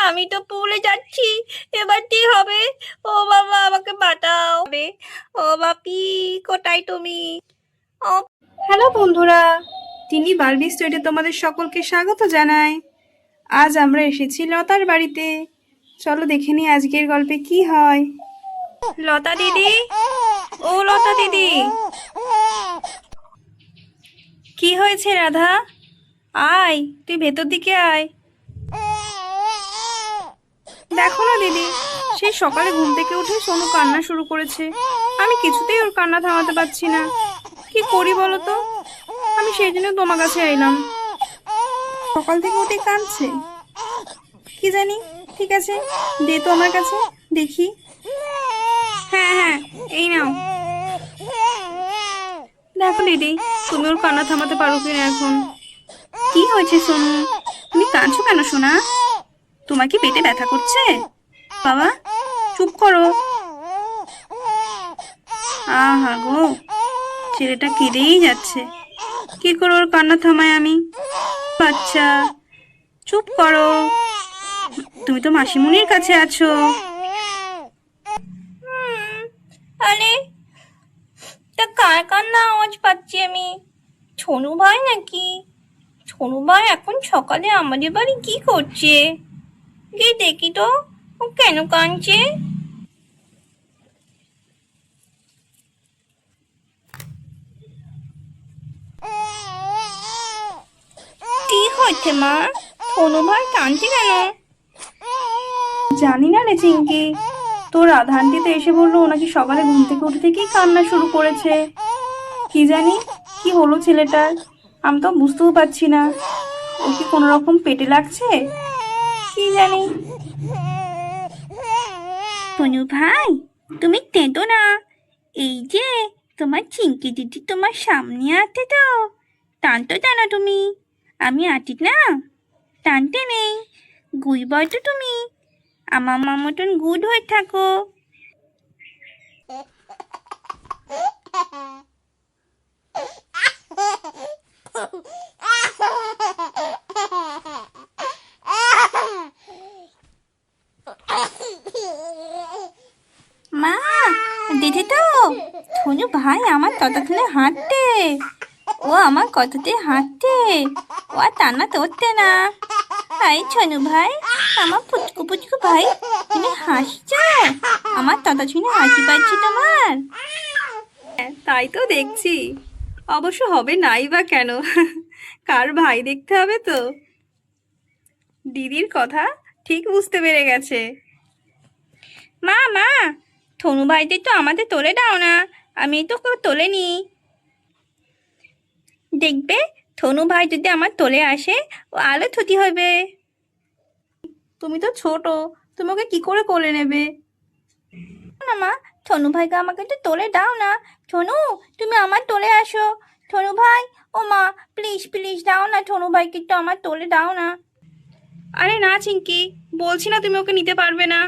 আমি তো পুলে যাচ্ছি, এবার কি হবে? ও বাবা, আমাকে বাঁচাও। ও বাপি, কোথায় তুমি? ও, হ্যালো বন্ধুরা, তিনি বারবি স্টুডিওতে তোমাদের সকলকে স্বাগত জানাই। আজ আমরা এসেছি লতার বাড়িতে। চলো দেখে নিই আজকের গল্পে কি হয়। লতা দিদি, ও লতা দিদি। কি হয়েছে রাধা? আয়, তুই ভেতর দিকে আয়। দেখো না দিদি, সেই সকালে ঘুম থেকে উঠে সোনু কান্না শুরু করেছে। আমি কিছুতেই ওর কান্না থামাতে পারছি না। কি করি বলো তো? আমি সেই জন্য তোমার কাছে এলাম। সকাল থেকে উঠে কাঁদছে, কি জানি। ঠিক আছে, দে তো আমার কাছে, দেখি। হ্যাঁ হ্যাঁ, এই নাও। দেখো দিদি, তুমি ওর কান্না থামাতে পারো কিনা এখন। কি হয়েছে সোনু? তুমি কাঁদছো কেন সোনা? তোমার কি পেটে ব্যথা করছে? বাবা, চুপ করো। আহা গো, ছেলেটা কেঁদেই যাচ্ছে। কি করে ওর কান্না থামাই আমি? বাচ্চা, চুপ করো। তুমি তো মাসিমুনির কাছে আছো। আরে, তা কার কান্না আওয়াজ পাচ্ছি আমি? ছোনু ভাই নাকি? ছোনু ভাই এখন সকালে আমাদের বাড়ি কি করছে? গিয়ে দেখি তো, ও কেন কাঁদছে। কি হয়েছে মা? ছোনু ভাই কাঁদছে কেন? জানি না রে চিঙ্কি, তোর রাধা আন্টি তো এসে বললো ও নাকি সকালে ঘুম থেকে উঠে থেকেই কান্না শুরু করেছে। কি জানি কি হলো ছেলেটার, আমি তো বুঝতেও পারছি না। ও কি কোনো রকম পেটে লাগছে, কি জানি। সোনু ভাই, তুমি কেঁদো না। এই যে তোমার চিঙ্কি দিদি তোমার সামনে আছে তো, টানতো জানো তুমি? আমি আছি না, টানতে নেই। গুইবই তো তুমি, আমার মা মতন গুড হয়ে থাকো। মা, দেখে তো, সোনু ভাই আমার ততক্ষণে হাঁটতে। ও আমার কততে হাঁটতে, ও আর টানা ধরতে না। হাই ছোনু ভাই, আমার পুচকু পুচকু ভাই, তুমি হাসছো? আমার ততক্ষণে হাসি পাচ্ছি তোমার। তাই তো দেখছি। অবশ্য হবে নাই বা কেন, কার ভাই দেখতে হবে তো। দিদির কথা ঠিক বুঝতে পেরে গেছে। মা মা, থনু ভাইদের তো আমাদের তোলে দাও না, আমি তো কেউ তোলেনি। দেখবে, থনু ভাই যদি আমার তোলে আসে, ও আলো থুতি হবে। তুমি তো ছোট, তুমি ওকে কি করে কোলে নেবে? না মা, থনু ভাইকে আমাকে তো তোলে দাও না। থনু, তুমি আমার তোলে আসো। থনু ভাই, ও মা, প্লিজ প্লিজ দাও না, থনু ভাইকে তো আমার তোলে দাও না। আরে না চিঙ্কি, বলছি না তুমি ওকে নিতে পারবে না।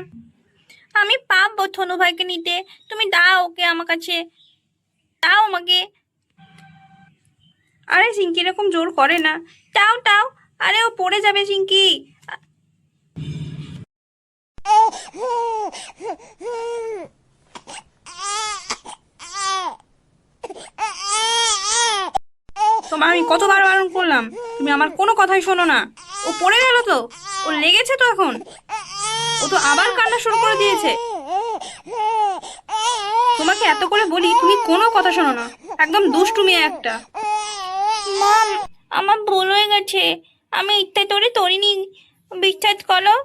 আমি পাবো থনু ভাইকে নিতে, তুমি দাও ওকে আমার কাছে, দাও আমাকে। আরে চিঙ্কি এরকম জোর করে না। দাও দাও। আরে ও পড়ে যাবে চিঙ্কি। তোমার আমি কতবার বারণ করলাম, তুমি আমার কোনো কথাই শোনো না। ও পড়ে গেল তো, ও লেগেছে তো এখন। ও তো আবার কান্না শুরু করে দিয়েছে। তোমাকে এত করে বলি, তুমি কোনো কথা শোনো না। একদম দুষ্টু মেয়ে একটা। মাম, আমার ভুল হয়ে গেছে, আমি ইচ্ছা করে তরিনি, বিশ্বাস করো।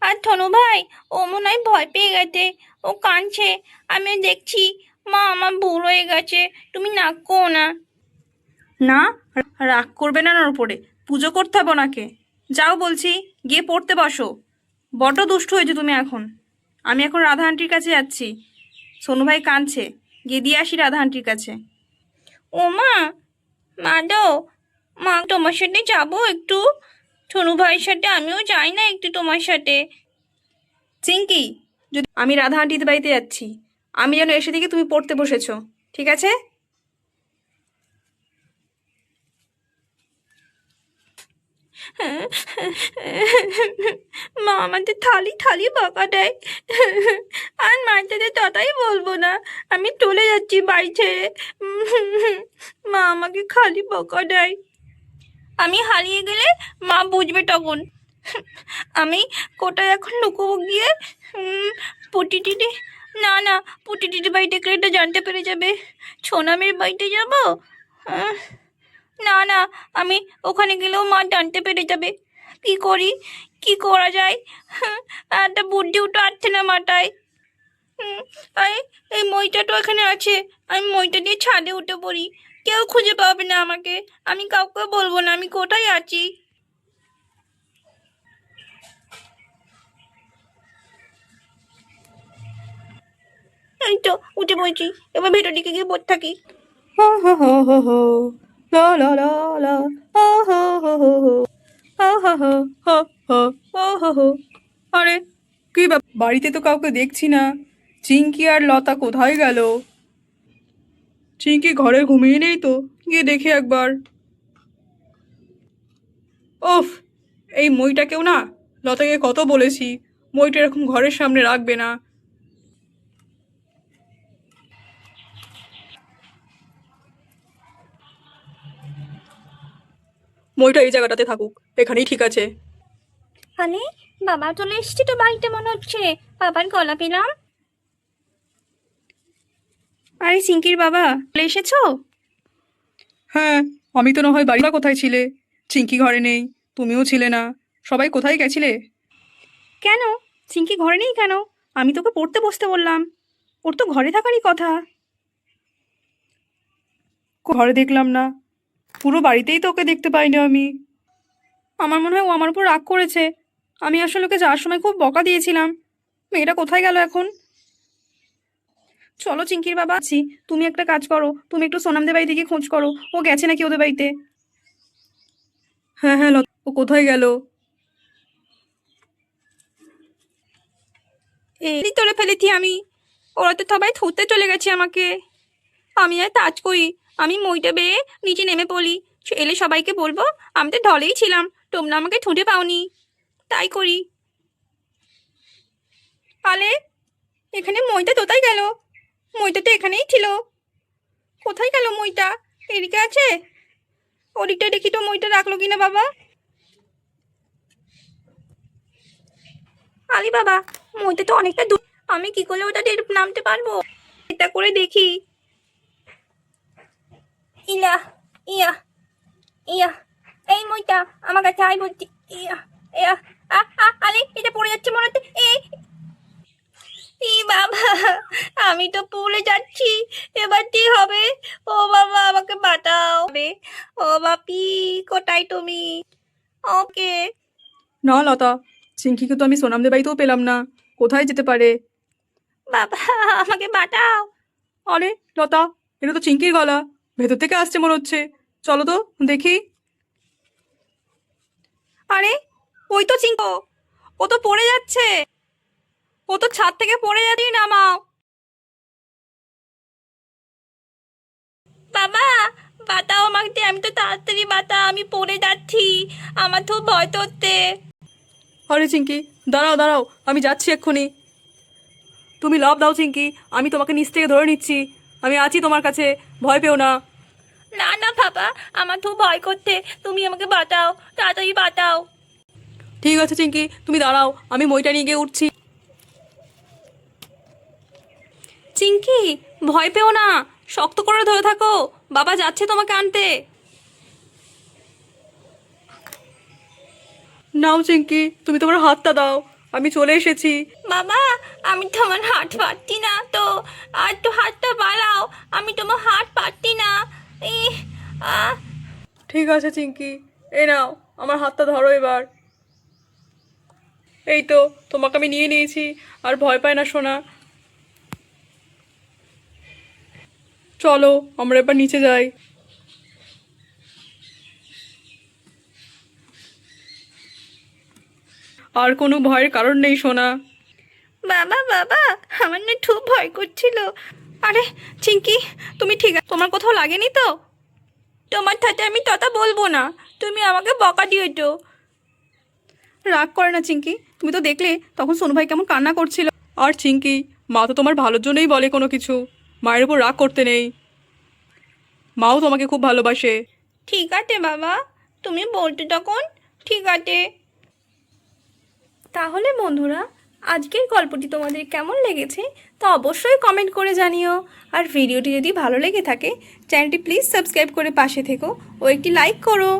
আর থনু ভাই, ও মনে হয় ভয় পেয়ে গেছে, ও কাঁদছে, আমিও দেখছি। মা, আমার ভুল হয়ে গেছে, তুমি না করো না। না, রাগ করবে না ওর উপরে। পুজো করতে হবে ওনাকে। যাও বলছি, গিয়ে পড়তে বসো। বড্ড দুষ্টু হয়েছে তুমি এখন। আমি এখন রাধা আন্টির কাছে যাচ্ছি। সোনু ভাই কাঁদছে, গিয়ে দিয়ে আসি রাধা আন্টির কাছে। ও মা, মা দো, মা তোমার সাথে যাবো একটু, থনু ভাইয়ের সাথে আমিও যাই না একটু তোমার সাথে। চিঙ্কি, যদি আমি রাধা আন্টিদের বাড়িতে যাচ্ছি, আমি যেন এসে দেখি তুমি পড়তে বসেছো, ঠিক আছে? মা আমাদের থালি থালি বকা দেয়। আর মারতে ততাই বলবো না, আমি চলে যাচ্ছি বাড়ি ছেড়ে। মা আমাকে খালি বকা দেয়। আমি হারিয়ে গেলে মা বুঝবে তখন। আমি কোথায় এখন লুকোবো গিয়ে? পুটি দিদি, না না, পুটি দিদি বাড়িতে গেলে তো জানতে পেরে যাবে। সোনামের বাড়িতে যাব? না না, আমি ওখানে গেলেও মা জানতে পেরে যাবে। কি করি, কি করা যায়? একটা বুদ্ধিও তো আসছে না মাথায়। এই মইটা তো এখানে আছে, আমি মইটা দিয়ে ছাদে উঠে পড়ি। কেউ খুঁজে পাবে না আমাকে, আমি কাউকে বলবো না আমি কোথায় আছি। এই তো উঠে পড়ছি, এবার ভেতর দিকে গিয়ে পড়ে থাকি। হো হো হো হো হো, লা লা লা লা, হো হো হো হো হো, হো হো হো হো হো, হো হো হো। আরে কি ব্যাপার, বাড়িতে তো কাউকে দেখছি না। চিঙ্কি আর লতা কোথায় গেল? চিঙ্কি ঘরে ঘুমিয়ে নেই তো, গিয়ে দেখি একবার। ওফ, এই মইটাকেও না, লতাকে কত বলেছি মইটা এরকম ঘরের সামনে রাখবে না। মইটা এই জায়গাটাতে থাকুক, এখানেই ঠিক আছে। আরে বাবা চলে এসেছি তো বাড়িতে মনে হচ্ছে, বাবার গলা পেলাম। আরে চিঙ্কির বাবা চলে এসেছো? হ্যাঁ, আমি তো না হয় বাড়ি। কোথায় ছিলে? চিঙ্কি ঘরে নেই, তুমিও ছিলে না, সবাই কোথায় গেছিলে? কেন চিঙ্কি ঘরে নেই কেন? আমি তোকে পড়তে বসতে বললাম, ওর তো ঘরে থাকারই কথা। ঘরে দেখলাম না, পুরো বাড়িতেই তো ওকে দেখতে পাইনি আমি। আমার মনে হয় ও আমার উপর রাগ করেছে। আমি আসলে ওকে যাওয়ার সময় খুব বকা দিয়েছিলাম। মেয়েটা কোথায় গেল এখন? চলো চিঙ্কির বাবা, আছি, তুমি একটা কাজ করো, তুমি একটু সোনামদের বাড়ি থেকে খোঁজ করো, ও গেছে নাকি ওদের বাড়িতে। হ্যাঁ হ্যাঁ, ও কোথায় গেল? এই তোরে ফেলেছি আমি, ওরা তো সবাই থুতে চলে গেছে আমাকে। আমি আর কাজ করি, আমি মইটা বেয়ে নিচে নেমে পড়ি, এলে সবাইকে বলবো আমি তো ঢলেই ছিলাম, তোমরা আমাকে ঠুঁটে পাওনি, তাই করি। আলে এখানে মইটা কোথায় গেল? মইটা তো এখানেই ছিল, কোথায় গেল মইটা? এদিকে আছে? ওদিকটা দেখি তো মইটা রাখলো কিনা বাবা। আলি বাবা, মইটা তো অনেকটা দূর, আমি কি করলে ওটা নামতে পারবো? এটা করে দেখি। ইলা, ইয়া, ইয়া, এই মইটা আমার কাছে আই বলছি। ইয়া, ইয়া, আরে এটা পড়ে যাচ্ছে মনে হচ্ছে। বাবা, আমি তো পড়ে যাচ্ছি, এবার কি হবে? ও বাবা আমাকে বাঁচাও। ও বাপি, কোথায় তুমি? ওকে। না লতা, চিঙ্কিকে তো আমি সোনামদের বাড়িতেও পেলাম না, কোথায় যেতে পারে? বাবা আমাকে বাঁচাও। আরে লতা, এটা তো চিঙ্কির গলা, ভেতর থেকে আসছে মনে হচ্ছে। চলো তো দেখি। আরে ওই তো চিঙ্কো, ও তো পড়ে যাচ্ছে, ও তো ছাদ থেকে পড়ে যাচ্ছি, নামাও। বাবা বাঁচাও আমাকে, আমি তো তাড়াতাড়ি বাঁচা, আমি পড়ে যাচ্ছি, আমার তো ভয় করতে। আরে চিঙ্কি, দাঁড়াও দাঁড়াও, আমি যাচ্ছি এক্ষুনি। তুমি লাভ দাও চিঙ্কি, আমি তোমাকে নিচ থেকে ধরে নিচ্ছি। আমি আছি তোমার কাছে, ভয় পেও না। না না বাবা, আমার তো ভয় করতে, তুমি আমাকে বাঁচাও, তাড়াতাড়ি বাঁচাও। ঠিক আছে চিঙ্কি, তুমি দাঁড়াও, আমি মইটা নিয়ে গিয়ে উঠছি। চিঙ্কি ভয় পেও না, শক্ত করে ধরে থাকো, বাবা যাচ্ছে তোমাকে আনতে। নাও চিঙ্কি, তুমি তোমার হাতটা দাও, আমি চলে এসেছি। বাবা আমি তোমার হাত পাচ্ছি না তো, আর তো হাতটা বাড়াও, আমি তোমার হাত পাচ্ছি না। আহ ঠিক আছে চিঙ্কি, এই নাও, আমার হাতটা ধরো এবার। এই তো, তোমাকে আমি নিয়ে নিয়েছি, আর ভয় পায় না সোনা। চলো আমরা এবার নিচে যাই। আর কোনো ভয়ের কারণ নেই সোনা। বাবা বাবা, আমার না খুব ভয় করছিল। আরে চিঙ্কি, তুমি ঠিক আছে? তোমার কোথাও লাগেনি তো? তোমার সাথে আমি তথা বলবো না, তুমি আমাকে বকা দিয়েছো, রাগ করে না চিঙ্কি, তুমি তো দেখলে তখন সোনু ভাই কেমন কান্না করছিল। আর চিঙ্কি, মা তো তোমার ভালোর জন্যই বলে কোনো কিছু, মায়ের উপর রাগ করতে নেই, মাও তোমাকে খুব ভালোবাসে। ঠিক আছে বাবা, তুমি বলতে তখন ঠিক আছে। তাহলে বন্ধুরা, আজকের গল্পটি তোমাদের কেমন লেগেছে তা অবশ্যই কমেন্ট করে জানিও। আর ভিডিওটি যদি ভালো লেগে থাকে চ্যানেলটি প্লিজ সাবস্ক্রাইব করে পাশে থেকো ও একটি লাইক করো।